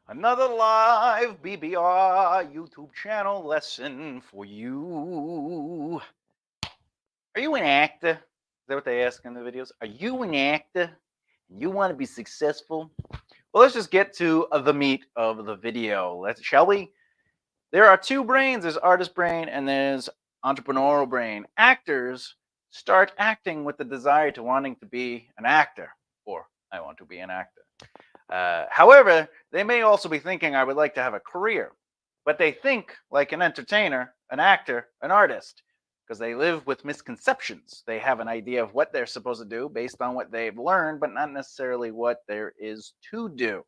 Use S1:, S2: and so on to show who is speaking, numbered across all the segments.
S1: Another live BBR YouTube channel lesson for you. Are you an actor? Is that what they ask in the videos? Are you an actor and you want to be successful? Well, let's just get to the meat of the video. Shall we? There are two brains. There's artist brain and there's entrepreneurial brain. Actors start acting with the desire to wanting to be an actor, or I want to be an actor. However, they may also be thinking, I would like to have a career. But they think like an entertainer, an actor, an artist, because they live with misconceptions. They have an idea of what they're supposed to do based on what they've learned, but not necessarily what there is to do.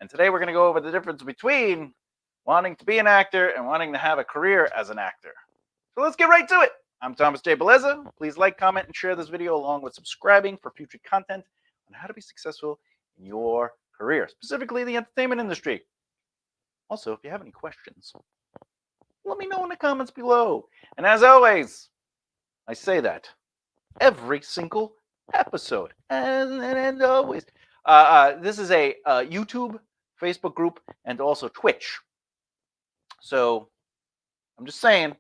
S1: And today we're going to go over the difference between wanting to be an actor and wanting to have a career as an actor. So let's get right to it. I'm Thomas J. Beleza. Please like, comment, and share this video along with subscribing for future content on how to be successful in your career, specifically the entertainment industry. Also, if you have any questions, let me know in the comments below. And as always, I say that every single episode. And always. This is a YouTube, Facebook group, and also Twitch. So I'm just saying,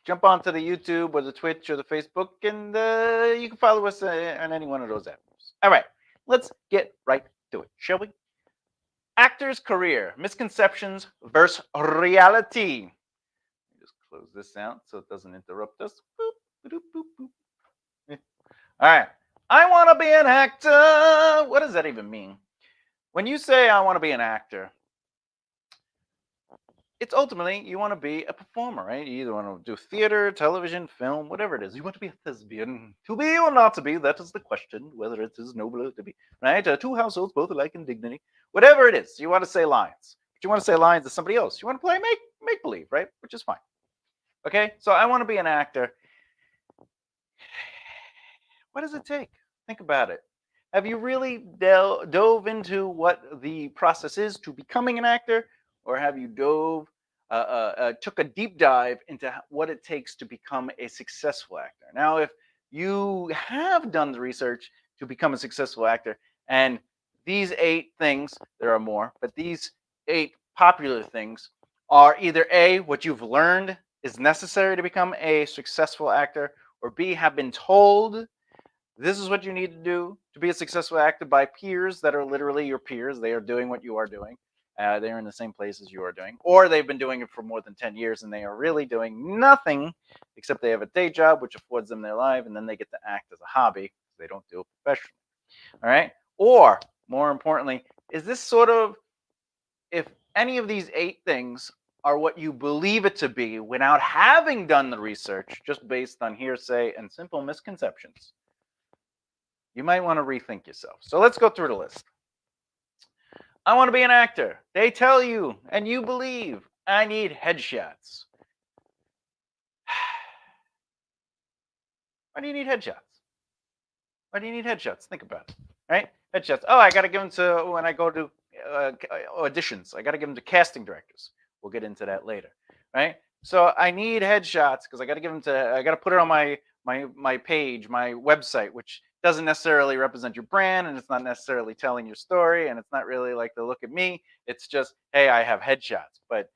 S1: jump onto the YouTube or the Twitch or the Facebook, and you can follow us on any one of those avenues. All right, let's get right to it, shall we? Actor's career, misconceptions versus reality. Just close this out so it doesn't interrupt us. Boop, boop, boop, boop. All right, I want to be an actor. What does that even mean? When you say I want to be an actor, it's ultimately you want to be a performer, right? You either want to do theater, television, film, whatever it is. You want to be a thespian. To be or not to be, that is the question, whether it is nobler to be, right? Two households, both alike in dignity. Whatever it is, you want to say lines. But you want to say lines to somebody else. You want to play make-believe, right? Which is fine. Okay? So I want to be an actor. What does it take? Think about it. Have you really dove into what the process is to becoming an actor? Or have you took a deep dive into what it takes to become a successful actor? Now, if you have done the research to become a successful actor, and these 8 things, there are more, but these 8 popular things are either A, what you've learned is necessary to become a successful actor, or B, have been told this is what you need to do to be a successful actor by peers that are literally your peers. They are doing what you are doing. They're in the same place as you are doing, or they've been doing it for more than 10 years and they are really doing nothing except they have a day job which affords them their life, and then they get to act as a hobby. They don't do it professionally. All right. Or more importantly, is this sort of, if any of these 8 things are what you believe it to be without having done the research, just based on hearsay and simple misconceptions, you might want to rethink yourself. So let's go through the list. I want to be an actor. They tell you, and you believe, I need headshots. Why do you need headshots? Why do you need headshots? Think about it, right? Headshots. Oh, I got to give them to, when I go to auditions, I got to give them to casting directors. We'll get into that later, right? So I need headshots because I got to give them to, I got to put it on my page, my website, which doesn't necessarily represent your brand, and it's not necessarily telling your story, and it's not really like the look at me. It's just, hey, I have headshots. But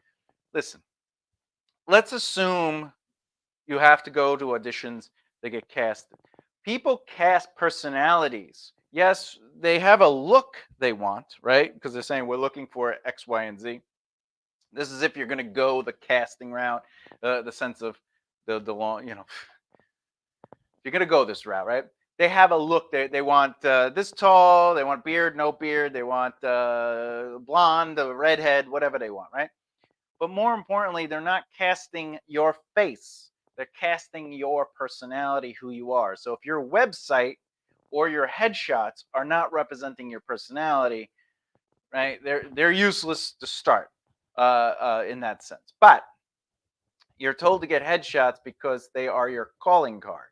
S1: listen, let's assume you have to go to auditions to get casted. People cast personalities. Yes, they have a look they want, right? Because they're saying we're looking for X, Y, and Z. This is if you're going to go the casting route, the sense of the long, you're going to go this route, right? They have a look. They want this tall. They want beard, no beard. They want blonde, a redhead, whatever they want, right? But more importantly, they're not casting your face. They're casting your personality, who you are. So if your website or your headshots are not representing your personality, right, they're useless to start in that sense. But you're told to get headshots because they are your calling card.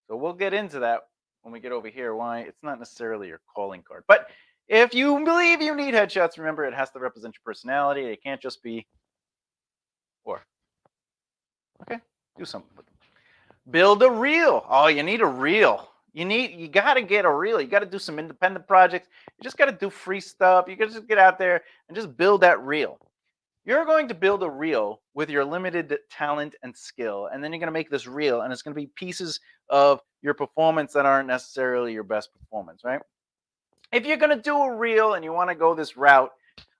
S1: So we'll get into that when we get over here, why it's not necessarily your calling card. But if you believe you need headshots, remember it has to represent your personality. It can't just be, or, okay, do something with them. Build a reel. Oh, you need a reel. You got to get a reel. You got to do some independent projects. You just got to do free stuff. You got to just get out there and just build that reel. You're going to build a reel with your limited talent and skill, and then you're going to make this reel, and it's going to be pieces of your performance that aren't necessarily your best performance, right? If you're going to do a reel and you want to go this route,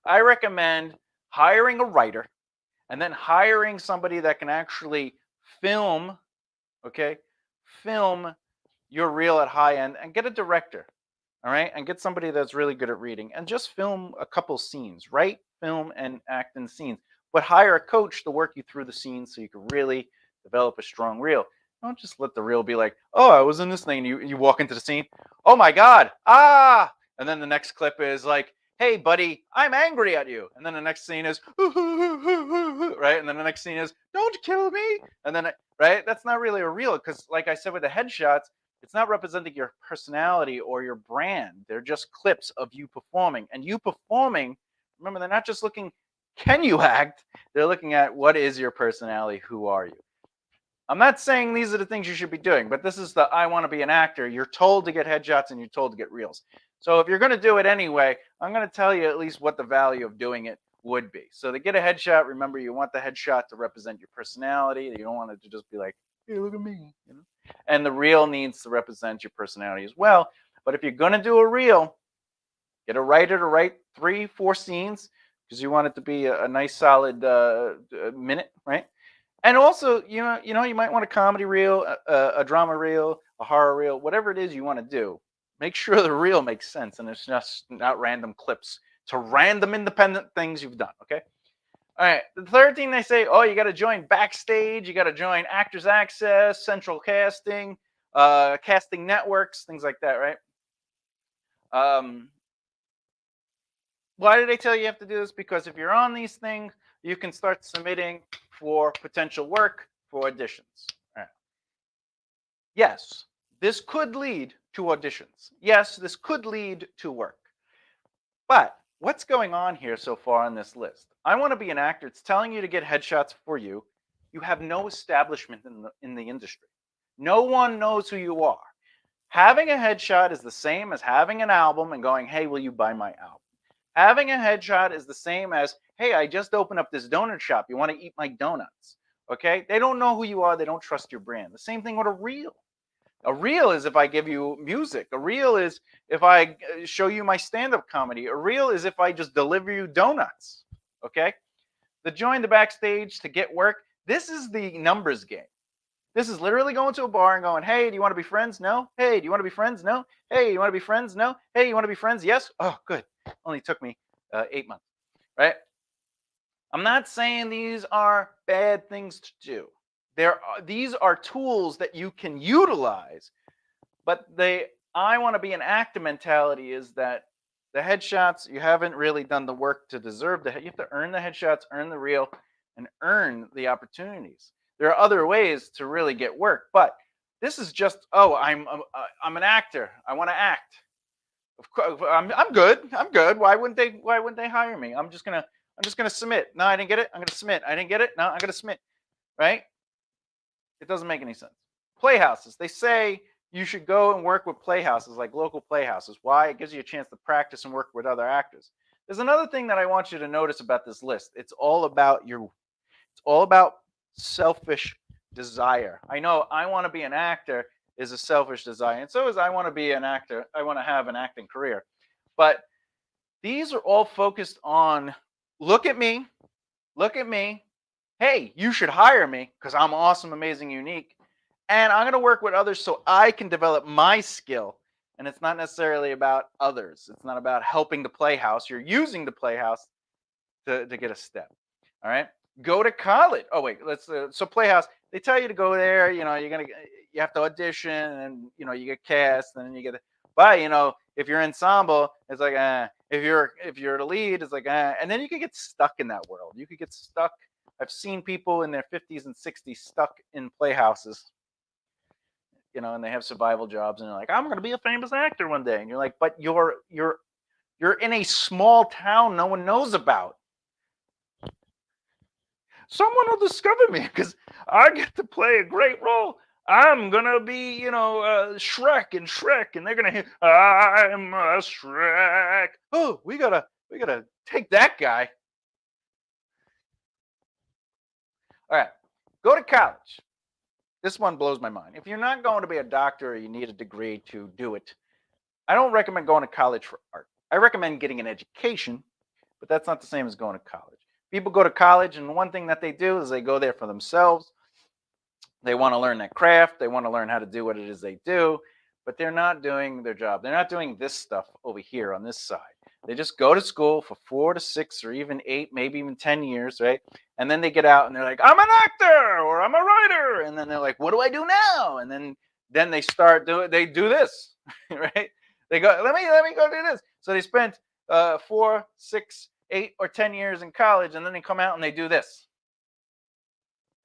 S1: I recommend hiring a writer and then hiring somebody that can actually film, okay, film your reel at high end, and get a director, all right, and get somebody that's really good at reading and just film a couple scenes, write, film, and act in scenes. But hire a coach to work you through the scenes so you can really develop a strong reel. Don't just let the reel be like, oh, I was in this thing, and you walk into the scene, oh my God, ah, and then the next clip is like, hey buddy, I'm angry at you, and then the next scene is right, and then the next scene is, don't kill me, and then right, that's not really a reel, because like I said with the headshots, it's not representing your personality or your brand. They're just clips of you performing. And you performing, remember, they're not just looking, can you act? They're looking at what is your personality? Who are you? I'm not saying these are the things you should be doing, but this is the I want to be an actor. You're told to get headshots and you're told to get reels. So if you're going to do it anyway, I'm going to tell you at least what the value of doing it would be. So to get a headshot, remember, you want the headshot to represent your personality. You don't want it to just be like, hey, look at me, you know? And the reel needs to represent your personality as well. But if you're going to do a reel, get a writer to write 3-4 scenes, because you want it to be a nice solid minute, right? And also, you might want a comedy reel, a drama reel, a horror reel, whatever it is you want to do. Make sure the reel makes sense and it's just not random clips to random independent things you've done. Okay. All right. The third thing they say, oh, you got to join Backstage, you got to join Actors Access, Central Casting, casting networks, things like that, right? Why do they tell you have to do this? Because if you're on these things, you can start submitting for potential work for auditions. All right. Yes, this could lead to auditions. Yes, this could lead to work. But what's going on here so far on this list? I want to be an actor. It's telling you to get headshots for you. You have no establishment in the industry. No one knows who you are. Having a headshot is the same as having an album and going, hey, will you buy my album? Having a headshot is the same as, hey, I just opened up this donut shop. You want to eat my donuts? Okay? They don't know who you are. They don't trust your brand. The same thing with a reel. A reel is if I give you music. A reel is if I show you my stand-up comedy. A reel is if I just deliver you donuts. Okay? To join the Backstage, to get work, this is the numbers game. This is literally going to a bar and going, hey, do you want to be friends? No. Hey, do you want to be friends? No. Hey, you want to be friends? No. Hey, you want to be friends? Yes. Oh, good. Only took me 8 months, right? I'm not saying these are bad things to do. These are tools that you can utilize, but I want to be an actor mentality is that the headshots, you haven't really done the work to deserve you have to earn the headshots, earn the reel, and earn the opportunities. There are other ways to really get work, but this is just, oh, I'm an actor. I want to act. Of course, I'm good. I'm good. Why wouldn't they hire me? I'm just gonna submit. No, I didn't get it. I'm gonna submit. I didn't get it. No, I'm gonna submit. Right? It doesn't make any sense. Playhouses. They say you should go and work with playhouses, like local playhouses. Why? It gives you a chance to practice and work with other actors. There's another thing that I want you to notice about this list. It's all about selfish desire. I know I want to be an actor is a selfish desire, and so is I want to be an actor. I want to have an acting career. But these are all focused on, look at me, hey, you should hire me because I'm awesome, amazing, unique, and I'm going to work with others so I can develop my skill. And it's not necessarily about others. It's not about helping the playhouse. You're using the playhouse to get a step. All right. Go to college. Oh wait, so Playhouse. They tell you to go there. You have to audition, and you get cast, and then you get. But if you're ensemble, it's like if you're the lead, it's like and then you could get stuck in that world. You could get stuck. I've seen people in their 50s and 60s stuck in playhouses. And they have survival jobs, and they're like, I'm going to be a famous actor one day, and you're like, but you're in a small town no one knows about. Someone will discover me because I get to play a great role. I'm gonna be, Shrek and Shrek, and they're gonna hear, I'm a Shrek. Oh, we gotta take that guy. All right, go to college. This one blows my mind. If you're not going to be a doctor or you need a degree to do it, I don't recommend going to college for art. I recommend getting an education, but that's not the same as going to college. People go to college, and one thing that they do is they go there for themselves. They want to learn that craft. They want to learn how to do what it is they do, but they're not doing their job. They're not doing this stuff over here on this side. They just go to school for 4 to 6 or even 8, maybe even 10 years, right? And then they get out and they're like, I'm an actor or I'm a writer. And then they're like, what do I do now? And then they start doing, they do this, right? They go, let me go do this. So they spent 4, 6, 8, or 10 years in college, and then they come out and they do this.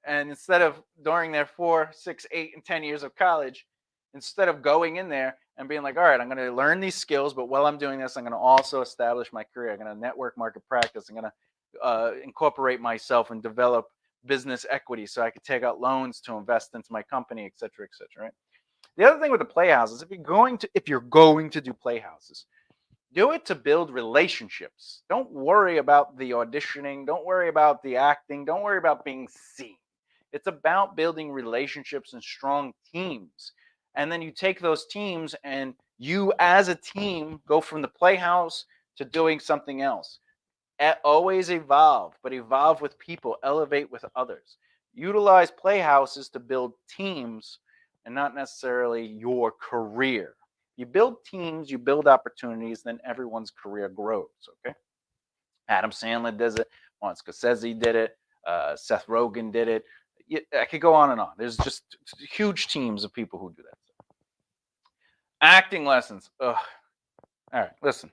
S1: And instead of during their 4, 6, 8, and 10 years of college, instead of going in there and being like, all right, I'm going to learn these skills, but while I'm doing this, I'm going to also establish my career. I'm going to network market practice. I'm going to incorporate myself and develop business equity so I could take out loans to invest into my company, et cetera, right? The other thing with the playhouses, if you're going to do playhouses, do it to build relationships. Don't worry about the auditioning. Don't worry about the acting. Don't worry about being seen. It's about building relationships and strong teams. And then you take those teams and you as a team go from the playhouse to doing something else. Always evolve, but evolve with people, elevate with others. Utilize playhouses to build teams and not necessarily your career. You build teams, you build opportunities, then everyone's career grows. Okay. Adam Sandler does it. Martin Scorsese did it. Seth Rogen did it. I could go on and on. There's just huge teams of people who do that. Acting lessons. Ugh. All right, listen.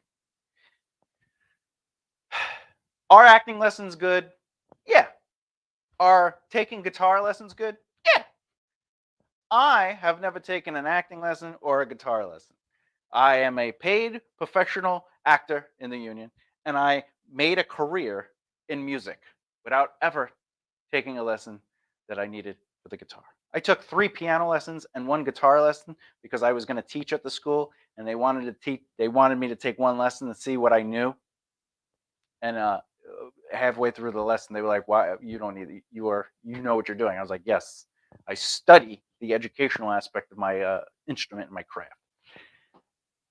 S1: Are acting lessons good? Yeah. Are taking guitar lessons good? Yeah. I have never taken an acting lesson or a guitar lesson. I am a paid professional actor in the union, and I made a career in music without ever taking a lesson that I needed for the guitar. I took 3 piano lessons and 1 guitar lesson because I was going to teach at the school, and they wanted me to take 1 lesson to see what I knew. And halfway through the lesson, they were like, "Why you don't need it? You know what you're doing." I was like, "Yes, I study the educational aspect of my instrument and my craft."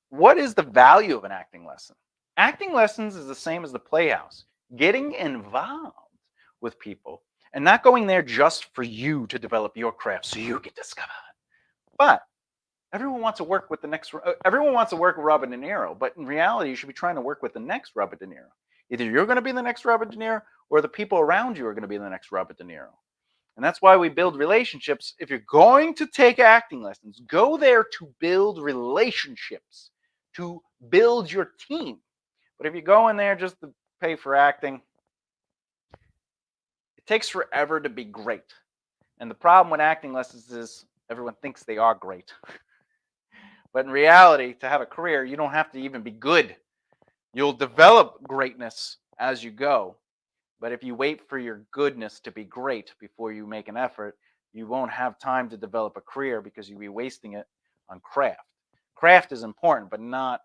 S1: What is the value of an acting lesson? Acting lessons is the same as the playhouse. Getting involved with people and not going there just for you to develop your craft so you get discovered. But everyone wants to work with everyone wants to work with Robert De Niro, but in reality, you should be trying to work with the next Robert De Niro. Either you're going to be the next Robert De Niro or the people around you are going to be the next Robert De Niro. And that's why we build relationships. If you're going to take acting lessons, go there to build relationships, to build your team. But if you go in there just to pay for acting, it takes forever to be great. And the problem with acting lessons is everyone thinks they are great. But in reality, to have a career, you don't have to even be good. You'll develop greatness as you go. But if you wait for your goodness to be great before you make an effort, you won't have time to develop a career because you'll be wasting it on craft. Craft is important, but not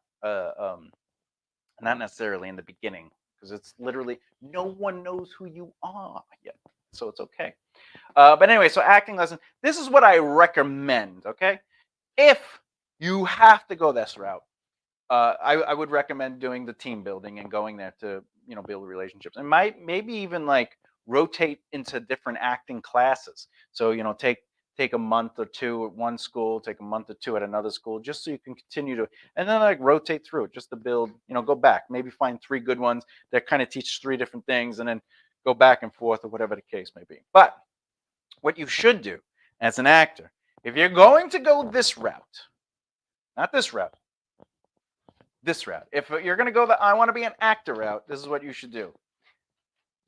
S1: necessarily in the beginning, because it's literally no one knows who you are yet, so it's okay. But anyway, so acting lesson. This is what I recommend. Okay, if you have to go this route, I would recommend doing the team building and going there to build relationships, and maybe even like rotate into different acting classes. So take a month or 2 at one school, take a month or 2 at another school, just so you can continue to, and then like rotate through it just to build. Go back, maybe find 3 good ones that kind of teach 3 different things, and then go back and forth or whatever the case may be. But what you should do as an actor, if you're going to go this route, not this route, this route. If you're going to go the I want to be an actor route, this is what you should do.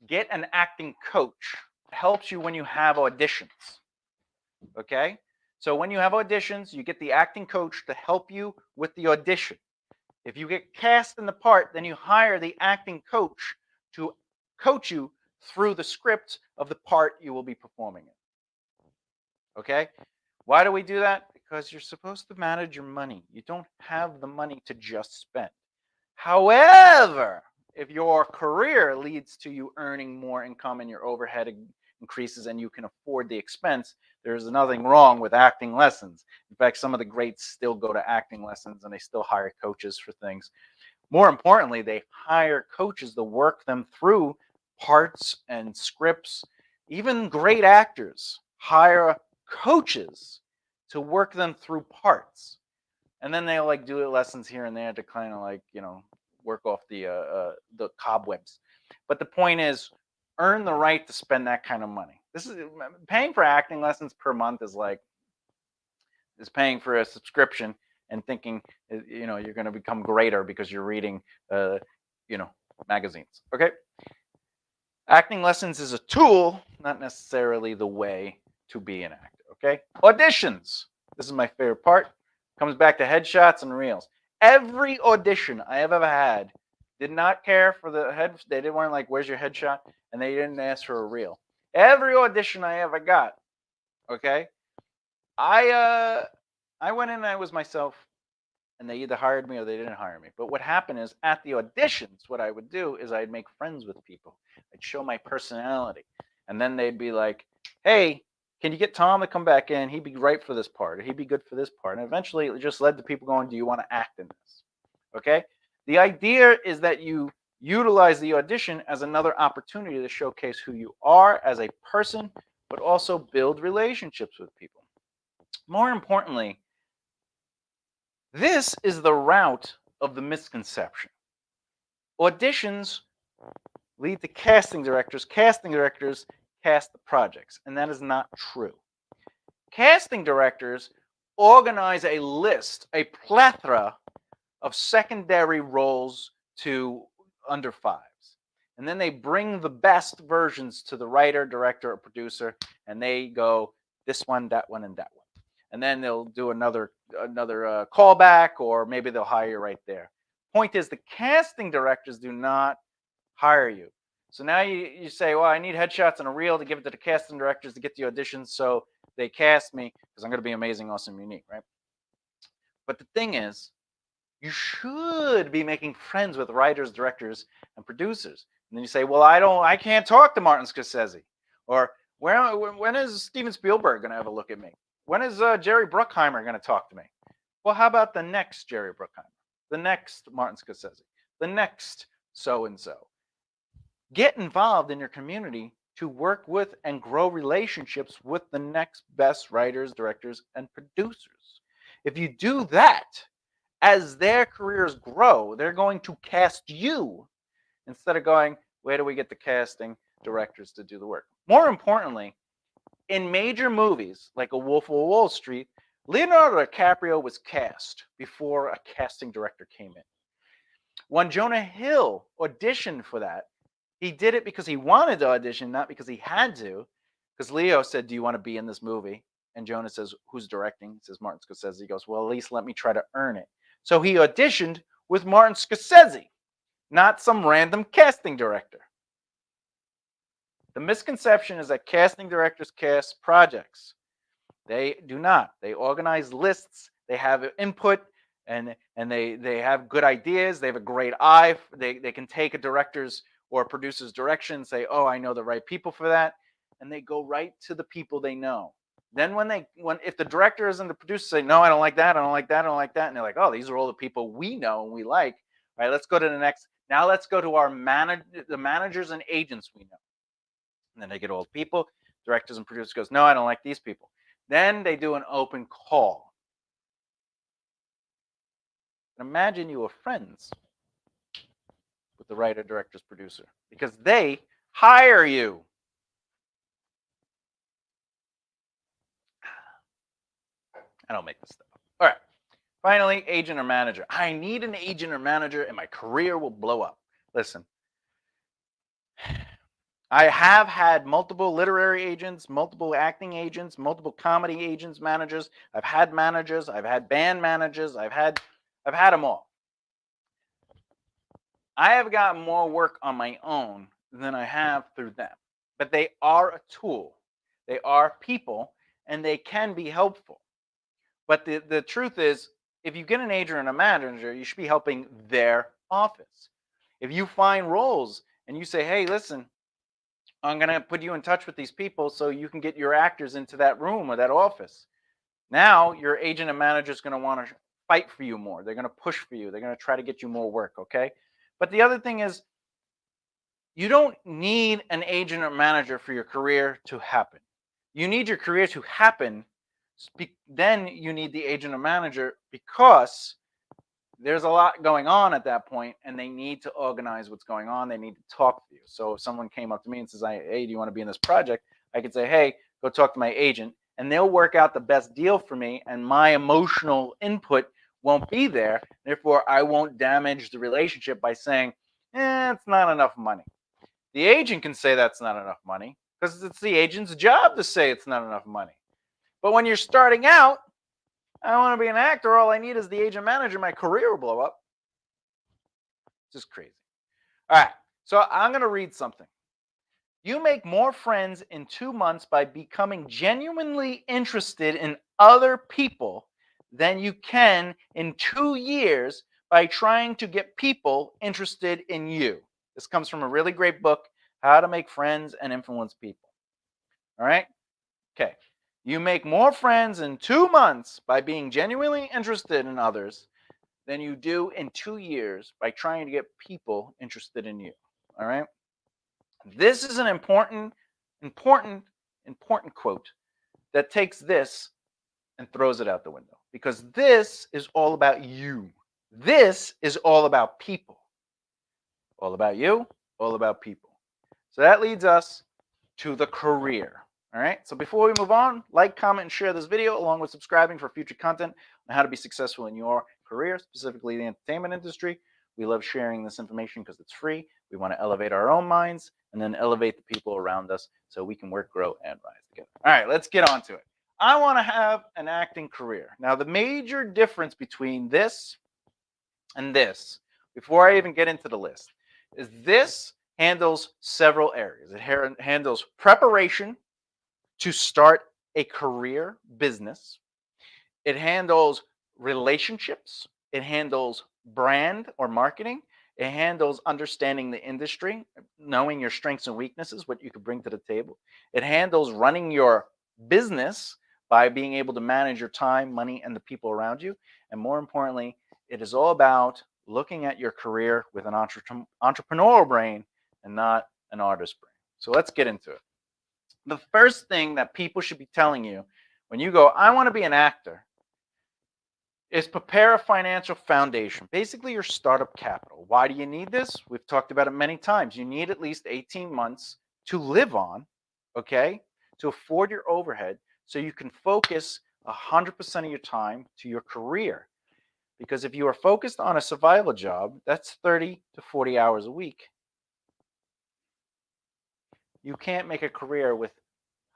S1: Get an acting coach. It helps you when you have auditions. Okay? So when you have auditions, you get the acting coach to help you with the audition. If you get cast in the part, then you hire the acting coach to coach you through the script of the part you will be performing in. Okay? Why do we do that? Because you're supposed to manage your money. You don't have the money to just spend. However, if your career leads to you earning more income and your overhead increases and you can afford the expense, there's nothing wrong with acting lessons. In fact, some of the greats still go to acting lessons and they still hire coaches for things. More importantly, they hire coaches to work them through parts and scripts. Even great actors hire coaches to work them through parts. And then they'll like do lessons here and there to kind of like, work off the cobwebs. But the point is, earn the right to spend that kind of money. This is paying for acting lessons per month is paying for a subscription and thinking you're going to become greater because you're reading magazines. Okay, acting lessons is a tool, not necessarily the way to be an actor. Okay, auditions. This is my favorite part. Comes back to headshots and reels. Every audition I have ever had did not care for the head. They didn't want like, "Where's your headshot?" And they didn't ask for a reel. Every audition I ever got, okay, I went in and I was myself, and they either hired me or they didn't hire me. But what happened is at the auditions, what I would do is I'd make friends with people. I'd show my personality, and then they'd be like, "Hey, can you get Tom to come back in? He'd be right for this part, or he'd be good for this part." And eventually it just led to people going, "Do you want to act in this?" Okay? The idea is that you utilize the audition as another opportunity to showcase who you are as a person, but also build relationships with people. More importantly, this is the route of the misconception. Auditions lead to casting directors. Casting directors cast the projects, and that is not true. Casting directors organize a list, a plethora of secondary roles to under fives. And then they bring the best versions to the writer, director, or producer, and they go this one, that one, and that one. And then they'll do another callback, or maybe they'll hire you right there. Point is, the casting directors do not hire you. So now you say, well, I need headshots and a reel to give it to the casting directors to get the auditions, so they cast me because I'm going to be amazing, awesome, unique, right? But the thing is, you should be making friends with writers, directors, and producers. And then you say, well, I can't talk to Martin Scorsese. Or when is Steven Spielberg going to have a look at me? When is Jerry Bruckheimer going to talk to me? Well, how about the next Jerry Bruckheimer? The next Martin Scorsese? The next so-and-so? Get involved in your community to work with and grow relationships with the next best writers, directors, and producers. If you do that, as their careers grow, they're going to cast you instead of going, where do we get the casting directors to do the work? More importantly, in major movies like A Wolf of Wall Street, Leonardo DiCaprio was cast before a casting director came in. When Jonah Hill auditioned for that, he did it because he wanted to audition, not because he had to. Because Leo said, do you want to be in this movie? And Jonah says, who's directing? He says, Martin Scorsese. He goes, well, at least let me try to earn it. So he auditioned with Martin Scorsese, not some random casting director. The misconception is that casting directors cast projects. They do not. They organize lists. They have input, and they have good ideas. They have a great eye. They can take a director's or a producer's direction and say, oh, I know the right people for that. And they go right to the people they know. Then if the directors and the producers say, no, I don't like that, I don't like that, I don't like that, and they're like, oh, these are all the people we know and we like. All right, let's go to the next. Now let's go to the managers and agents we know. And then they get all the people, directors and producers goes, no, I don't like these people. Then they do an open call. And imagine you were friends with the writer, director's producer, because they hire you. I don't make this stuff up. All right. Finally, agent or manager. I need an agent or manager and my career will blow up. Listen, I have had multiple literary agents, multiple acting agents, multiple comedy agents, managers. I've had managers, I've had band managers, I've had them all. I have gotten more work on my own than I have through them. But they are a tool. They are people, and they can be helpful. But the truth is, if you get an agent and a manager, you should be helping their office. If you find roles and you say, hey, listen, I'm going to put you in touch with these people so you can get your actors into that room or that office. Now your agent and manager is going to want to fight for you more. They're going to push for you. They're going to try to get you more work, okay? But the other thing is, you don't need an agent or manager for your career to happen. You need your career to happen. Then you need the agent or manager, because there's a lot going on at that point, and they need to organize what's going on. They need to talk to you. So if someone came up to me and says, hey, do you want to be in this project? I could say, hey, go talk to my agent, and they'll work out the best deal for me, and my emotional input won't be there. Therefore, I won't damage the relationship by saying, it's not enough money. The agent can say that's not enough money because it's the agent's job to say it's not enough money. But when you're starting out, I want to be an actor, all I need is the agent manager, my career will blow up. It's just crazy. All right, so I'm going to read something. You make more friends in 2 months by becoming genuinely interested in other people than you can in 2 years by trying to get people interested in you. This comes from a really great book, How to Make Friends and Influence People. All right? Okay. You make more friends in 2 months by being genuinely interested in others than you do in 2 years by trying to get people interested in you. All right? This is an important quote that takes this and throws it out the window, because this is all about you. This is all about people. All about you, all about people. So that leads us to the career. All right. So before we move on, like, comment, and share this video, along with subscribing for future content on how to be successful in your career, specifically the entertainment industry. We love sharing this information because it's free. We want to elevate our own minds and then elevate the people around us so we can work, grow, and rise together. All right, let's get on to it. I want to have an acting career. Now, the major difference between this and this, before I even get into the list, is this handles several areas. It handles preparation to start a career business. It handles relationships. It handles brand or marketing. It handles understanding the industry, knowing your strengths and weaknesses, what you could bring to the table. It handles running your business by being able to manage your time, money, and the people around you. And more importantly, it is all about looking at your career with an entrepreneurial brain and not an artist brain. So let's get into it. The first thing that people should be telling you when you go, I want to be an actor, is prepare a financial foundation, basically your startup capital. Why do you need this? We've talked about it many times. You need at least 18 months to live on, okay, to afford your overhead so you can focus 100% of your time to your career. Because if you are focused on a survival job, that's 30 to 40 hours a week. You can't make a career with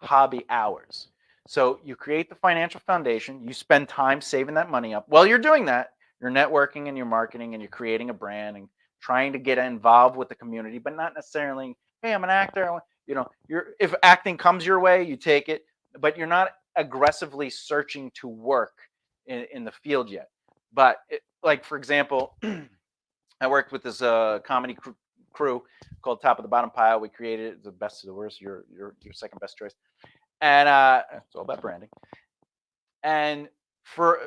S1: hobby hours. So you create the financial foundation. You spend time saving that money up. While you're doing that, you're networking and you're marketing and you're creating a brand and trying to get involved with the community, but not necessarily, hey, I'm an actor. You know, if acting comes your way, you take it, but you're not aggressively searching to work in the field yet. But like, for example, I worked with this comedy crew called Top of the Bottom Pile. We created it, the best of the worst, your second best choice. And it's all about branding. And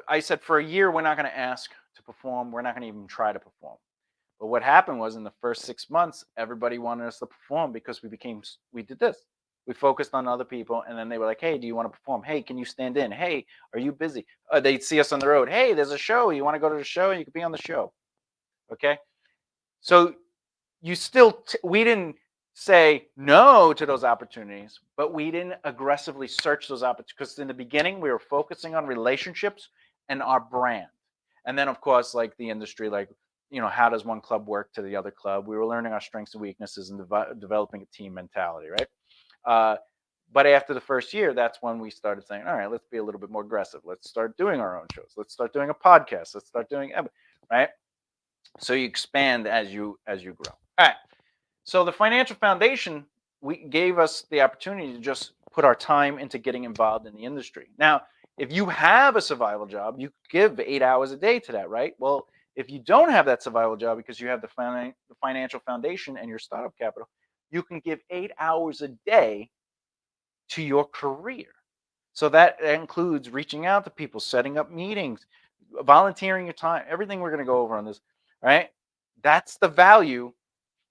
S1: I said, for a year, we're not going to ask to perform. We're not going to even try to perform. But what happened was, in the first 6 months, everybody wanted us to perform because we did this. We focused on other people. And then they were like, hey, do you want to perform? Hey, can you stand in? Hey, are you busy? They'd see us on the road. Hey, there's a show. You want to go to the show? You could be on the show. Okay. So we didn't say no to those opportunities, but we didn't aggressively search those opportunities, because in the beginning we were focusing on relationships and our brand. And then, of course, like the industry, like, you know, how does one club work to the other club? We were learning our strengths and weaknesses and developing a team mentality, right? But after the first year, that's when we started saying, all right, let's be a little bit more aggressive. Let's start doing our own shows. Let's start doing a podcast. Let's start doing, right? So you expand as you grow. All right. So the financial foundation gave us the opportunity to just put our time into getting involved in the industry. Now, if you have a survival job, you give 8 hours a day to that, right? Well, if you don't have that survival job because you have the financial foundation and your startup capital, you can give 8 hours a day to your career. So that includes reaching out to people, setting up meetings, volunteering your time, everything we're going to go over on this, right? That's the value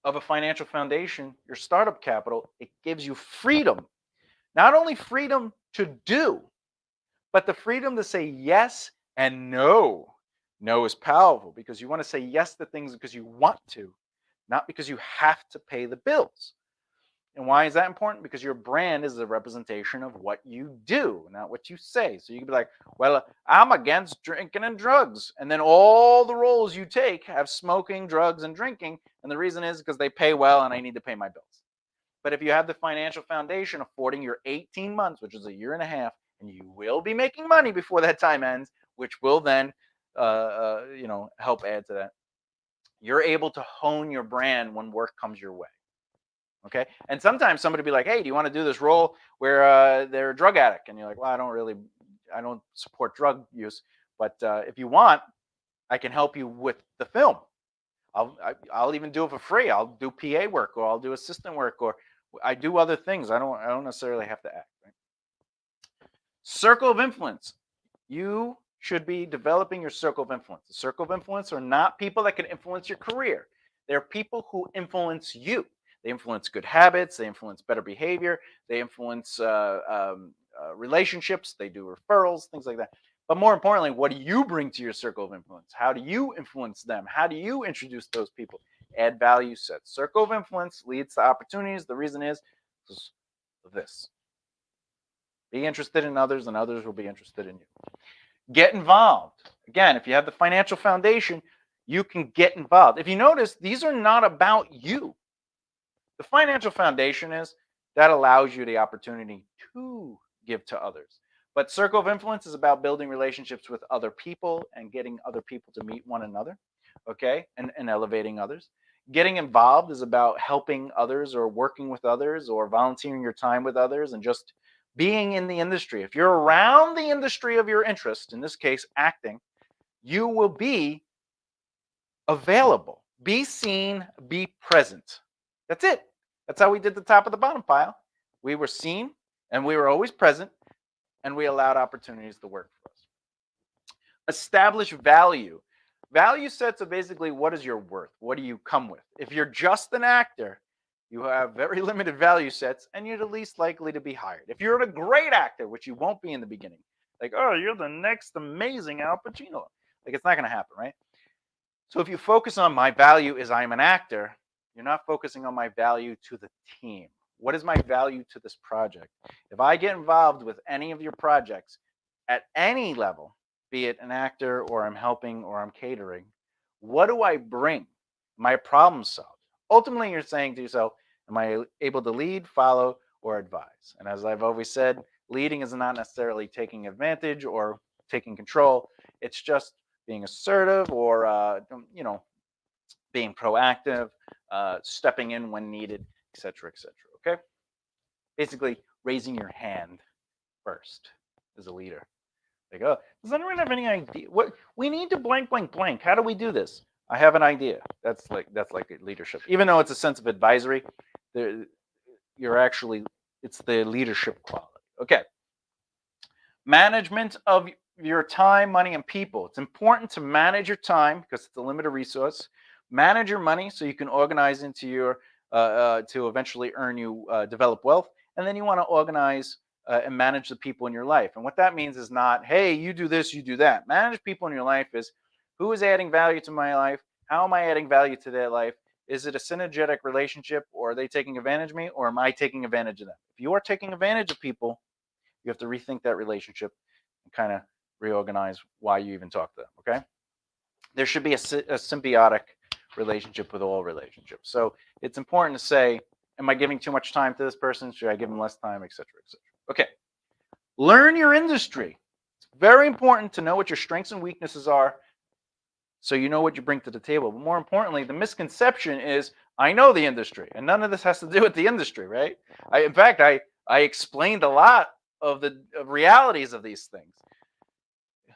S1: of a financial foundation, your startup capital. It gives you freedom, not only freedom to do, but the freedom to say yes and no. No is powerful because you want to say yes to things because you want to, not because you have to pay the bills. And why is that important? Because your brand is a representation of what you do, not what you say. So you can be like, well, I'm against drinking and drugs. And then all the roles you take have smoking, drugs, and drinking. And the reason is because they pay well and I need to pay my bills. But if you have the financial foundation affording your 18 months, which is a year and a half, and you will be making money before that time ends, which will then, help add to that, you're able to hone your brand when work comes your way. Okay. And sometimes somebody will be like, hey, do you want to do this role where they're a drug addict? And you're like, well, I don't support drug use. But if you want, I can help you with the film. I'll even do it for free. I'll do PA work, or I'll do assistant work, or I do other things. I don't necessarily have to act. Right? Circle of influence. You should be developing your circle of influence. The circle of influence are not people that can influence your career. They're people who influence you. They influence good habits. They influence better behavior. They influence relationships. They do referrals, things like that. But more importantly, what do you bring to your circle of influence? How do you influence them? How do you introduce those people? Add value sets. Circle of influence leads to opportunities. The reason is this. Be interested in others, and others will be interested in you. Get involved. Again, if you have the financial foundation, you can get involved. If you notice, these are not about you. The financial foundation that allows you the opportunity to give to others. But circle of influence is about building relationships with other people and getting other people to meet one another, okay, and elevating others. Getting involved is about helping others or working with others or volunteering your time with others and just being in the industry. If you're around the industry of your interest, in this case, acting, you will be available. Be seen, be present. That's it. That's how we did the top of the bottom pile. We were seen and we were always present, and we allowed opportunities to work for us. Establish value. Value sets are basically, what is your worth? What do you come with? If you're just an actor, you have very limited value sets and you're the least likely to be hired. If you're a great actor, which you won't be in the beginning, like, oh, you're the next amazing Al Pacino. Like, it's not going to happen, right? So if you focus on my value is I'm an actor, you're not focusing on my value to the team. What is my value to this project? If I get involved with any of your projects at any level, be it an actor or I'm helping or I'm catering, what do I bring? Am I a problem solver? Ultimately, you're saying to yourself, am I able to lead, follow, or advise? And as I've always said, leading is not necessarily taking advantage or taking control. It's just being assertive or, being proactive, stepping in when needed, etc., etc. Okay? Basically, raising your hand first as a leader. Like, oh, does anyone have any idea? What we need to blank, blank, blank. How do we do this? I have an idea. That's like leadership. Even though it's a sense of advisory, it's the leadership quality. Okay. Management of your time, money, and people. It's important to manage your time because it's a limited resource. Manage your money so you can organize into your to eventually develop wealth, and then you want to organize and manage the people in your life. And what that means is not, hey, you do this, you do that. Manage people in your life is, who is adding value to my life? How am I adding value to their life? Is it a synergetic relationship, or are they taking advantage of me, or am I taking advantage of them? If you are taking advantage of people, you have to rethink that relationship and kind of reorganize why you even talk to them, okay? There should be a symbiotic relationship with all relationships. So it's important to say, am I giving too much time to this person? Should I give them less time, et cetera, et cetera? Okay. Learn your industry. It's very important to know what your strengths and weaknesses are so you know what you bring to the table. But more importantly, the misconception is, I know the industry, and none of this has to do with the industry, right? In fact, I I explained a lot of the realities of these things.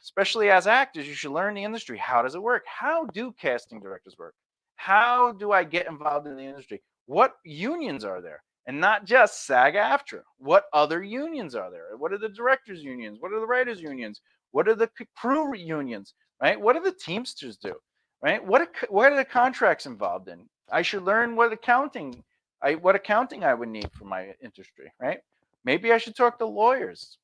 S1: Especially as actors, you should learn the industry. How does it work? How do casting directors work? How do I get involved in the industry? What unions are there? And not just SAG-AFTRA. What other unions are there? What are the directors' unions? What are the writers' unions? What are the crew unions? Right? What do the Teamsters do? Right? What are the contracts involved in? I should learn what accounting I would need for my industry. Right? Maybe I should talk to lawyers.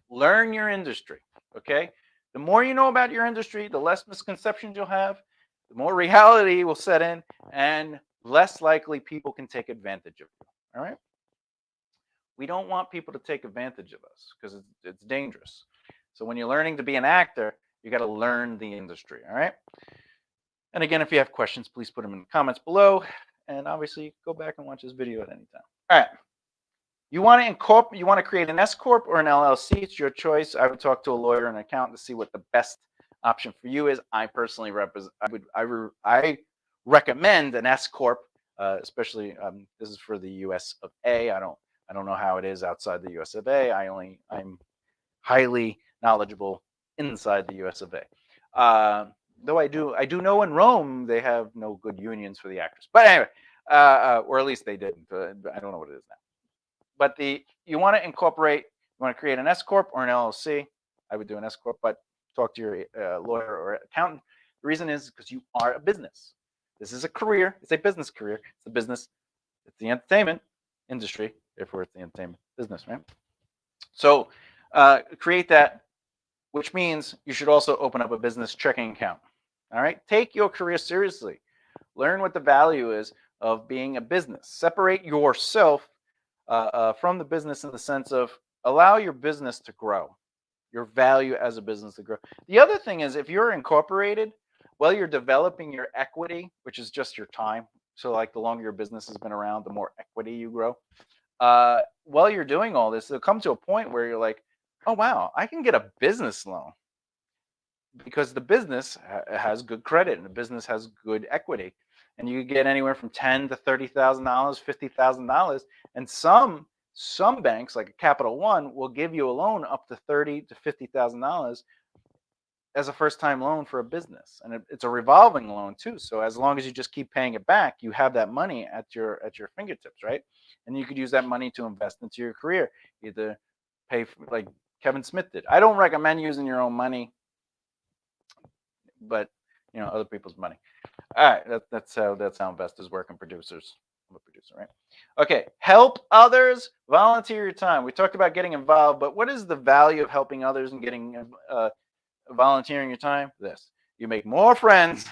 S1: Learn your industry. Okay. The more you know about your industry, the less misconceptions you'll have, the more reality will set in, and less likely people can take advantage of you. All right. We don't want people to take advantage of us because it's dangerous. So when you're learning to be an actor, you got to learn the industry. All right. And again, if you have questions, please put them in the comments below. And obviously, go back and watch this video at any time. All right. You want to create an S corp or an LLC? It's your choice. I would talk to a lawyer and an accountant to see what the best option for you is. I personally I recommend an S corp, especially this is for the U.S. of A. I don't know how it is outside the U.S. of A. I'm highly knowledgeable inside the U.S. of A. Though I do know in Rome they have no good unions for the actors. But anyway, or at least they didn't. I don't know what it is now. But you want to incorporate, you want to create an S corp or an LLC. I would do an S corp, but talk to your lawyer or accountant. The reason is because you are a business. This is a career. It's a business career. It's a business. It's the entertainment industry. Therefore, it's the entertainment business, right? So create that, which means you should also open up a business checking account. All right. Take your career seriously. Learn what the value is of being a business. Separate yourself from the business in the sense of allow your business to grow, your value as a business to grow. The other thing is if you're incorporated, while you're developing your equity, which is just your time. So like the longer your business has been around, the more equity you grow. While you're doing all this, it'll come to a point where you're like, oh, wow, I can get a business loan because the business has good credit and the business has good equity. And you get anywhere from $10,000 to $30,000, $50,000, and some banks like Capital One will give you a loan up to $30,000 to $50,000 as a first-time loan for a business, and it's a revolving loan too. So as long as you just keep paying it back, you have that money at your fingertips, right? And you could use that money to invest into your career, either pay for, like Kevin Smith did. I don't recommend using your own money, but other people's money. All right, that's how investors work and producers. I'm a producer, right? Okay, help others, volunteer your time. We talked about getting involved, but what is the value of helping others and getting volunteering your time? This: you make more friends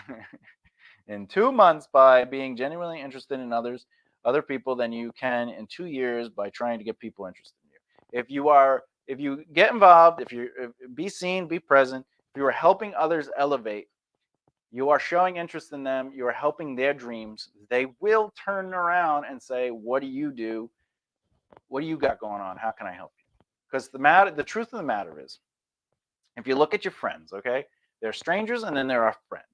S1: in 2 months by being genuinely interested in other people than you can in 2 years by trying to get people interested in you. If you get involved, if be seen, be present, if you are helping others elevate, you are showing interest in them, you are helping their dreams, they will turn around and say, what do you do? What do you got going on? How can I help you? Because the truth of the matter is, if you look at your friends, okay, there are strangers and then there are friends.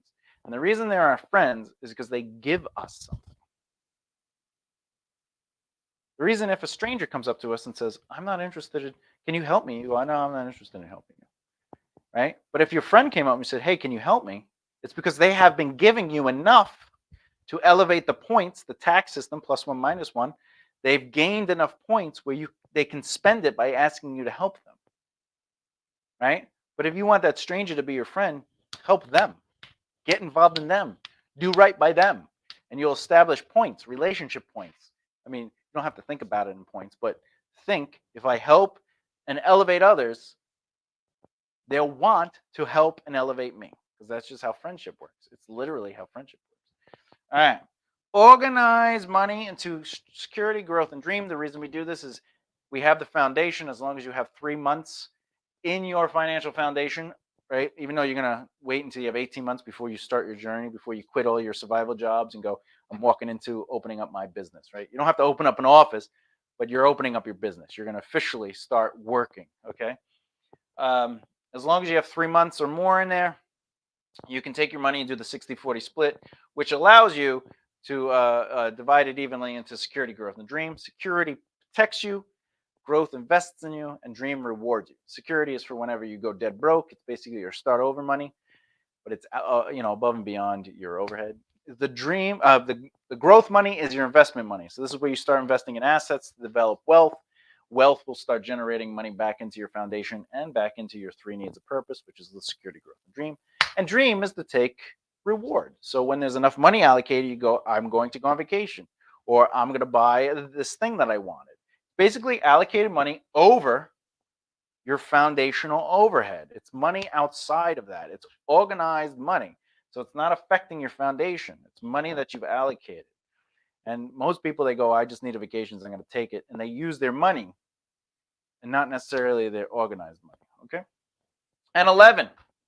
S1: And the reason there are friends is because they give us something. The reason if a stranger comes up to us and says, I'm not interested, can you help me? You go, no, I'm not interested in helping you. Right? But if your friend came up and said, hey, can you help me? It's because they have been giving you enough to elevate the points, the tax system, +1, -1. They've gained enough points where they can spend it by asking you to help them. Right? But if you want that stranger to be your friend, help them. Get involved in them. Do right by them. And you'll establish points, relationship points. I mean, you don't have to think about it in points, but think, if I help and elevate others, they'll want to help and elevate me, because that's just how friendship works. It's literally how friendship works. All right. Organize money into security, growth, and dream. The reason we do this is we have the foundation. As long as you have 3 months in your financial foundation, right? Even though you're going to wait until you have 18 months before you start your journey, before you quit all your survival jobs and go, I'm walking into opening up my business, right? You don't have to open up an office, but you're opening up your business. You're going to officially start working, okay? As long as you have 3 months or more in there, you can take your money and do the 60-40 split, which allows you to divide it evenly into security, growth, and dream. Security protects you, growth invests in you, and dream rewards you. Security is for whenever you go dead broke. It's basically your start over money, but it's above and beyond your overhead. The dream of the growth money is your investment money. So this is where you start investing in assets to develop wealth. Wealth will start generating money back into your foundation and back into your three needs of purpose, which is the security, growth, and dream. And dream is to take reward. So when there's enough money allocated, you go, I'm going to go on vacation, or I'm going to buy this thing that I wanted. Basically allocated money over your foundational overhead. It's money outside of that. It's organized money. So it's not affecting your foundation. It's money that you've allocated. And most people, they go, I just need a vacation, so I'm going to take it. And they use their money and not necessarily their organized money. Okay. And 11,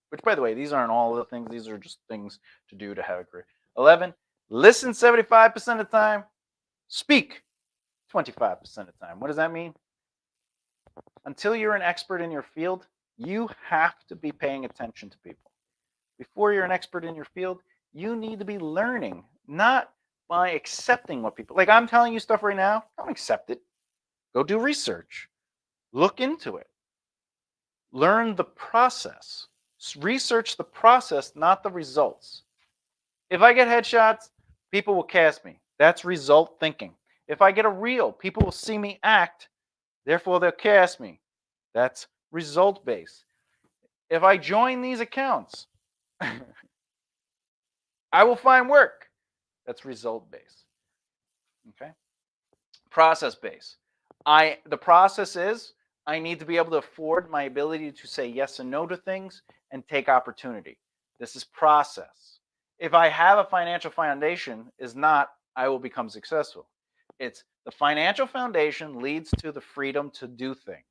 S1: which, by the way, these aren't all the things. These are just things to do to have a career. 11, listen 75% of the time, speak 25% of the time. What does that mean? Until you're an expert in your field, you have to be paying attention to people. Before you're an expert in your field, you need to be learning, not by accepting what people, like I'm telling you stuff right now, don't accept it. Go do research. Look into it. Learn the process. Research the process, not the results. If I get headshots, people will cast me. That's result thinking. If I get a reel, people will see me act. Therefore, they'll cast me. That's result based. If I join these accounts, I will find work. That's result based. Okay. Process based. The process is I need to be able to afford my ability to say yes and no to things and take opportunity. This is process. If I have a financial foundation, is not I will become successful. It's the financial foundation leads to the freedom to do things.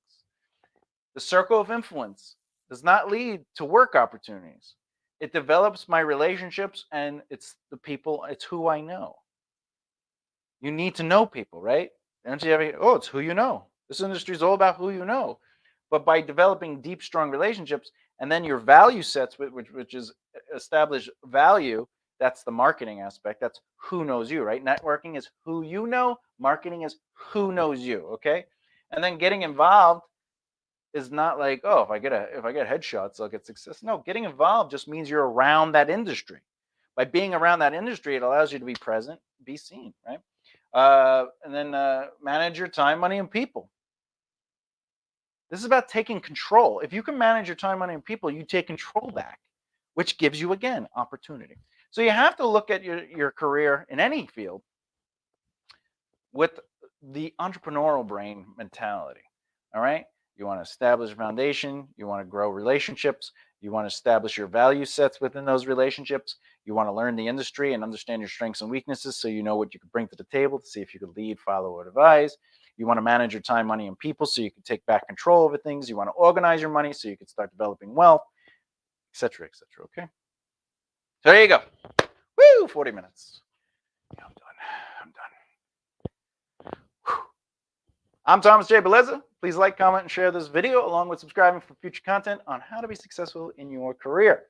S1: The circle of influence does not lead to work opportunities. It develops my relationships, and it's the people, it's who I know. You need to know people, right? Don't you ever, oh, it's who you know. This industry is all about who you know. But by developing deep, strong relationships, and then your value sets, which is established value, that's the marketing aspect. That's who knows you, right? Networking is who you know. Marketing is who knows you, okay? And then getting involved is not like, oh, if I get headshots, I'll get success. No, getting involved just means you're around that industry. By being around that industry, it allows you to be present, be seen, right? And then manage your time, money, and people. This is about taking control. If you can manage your time, money, and people, you take control back, which gives you, again, opportunity. So you have to look at your career in any field with the entrepreneurial brain mentality, all right? You want to establish a foundation. You want to grow relationships. You want to establish your value sets within those relationships. You want to learn the industry and understand your strengths and weaknesses so you know what you can bring to the table to see if you could lead, follow, or advise. You want to manage your time, money, and people so you can take back control over things. You want to organize your money so you can start developing wealth, etc., etc. Okay? So there you go. Woo! 40 minutes. Yeah, I'm done. I'm Thomas J. Beleza. Please like, comment, and share this video along with subscribing for future content on how to be successful in your career,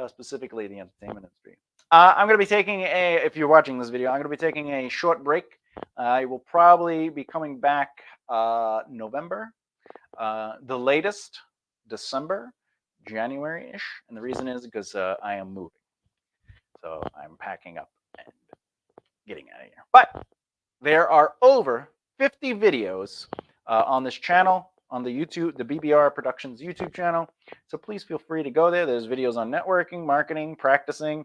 S1: specifically the entertainment industry. I'm going to be taking if you're watching this video, I'm going to be taking a short break. I will probably be coming back November, the latest December, January-ish. And the reason is because I am moving. So I'm packing up and getting out of here. But there are over 50 videos on this channel, on the YouTube, the BBR Productions YouTube channel. So please feel free to go there. There's videos on networking, marketing, practicing,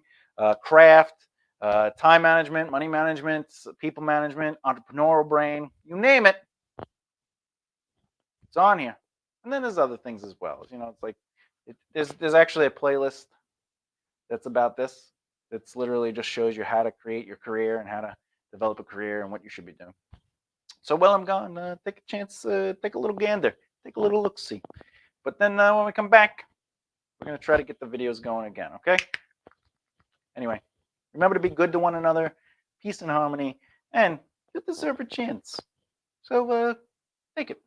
S1: craft, time management, money management, people management, entrepreneurial brain, you name it. It's on here. And then there's other things as well. You know, it's like there's actually a playlist that's about this. That's literally just shows you how to create your career and how to develop a career and what you should be doing. So while I'm gone, take a chance, take a little gander, take a little look-see. But then when we come back, we're going to try to get the videos going again, okay? Anyway, remember to be good to one another, peace and harmony, and you deserve a chance. So take it.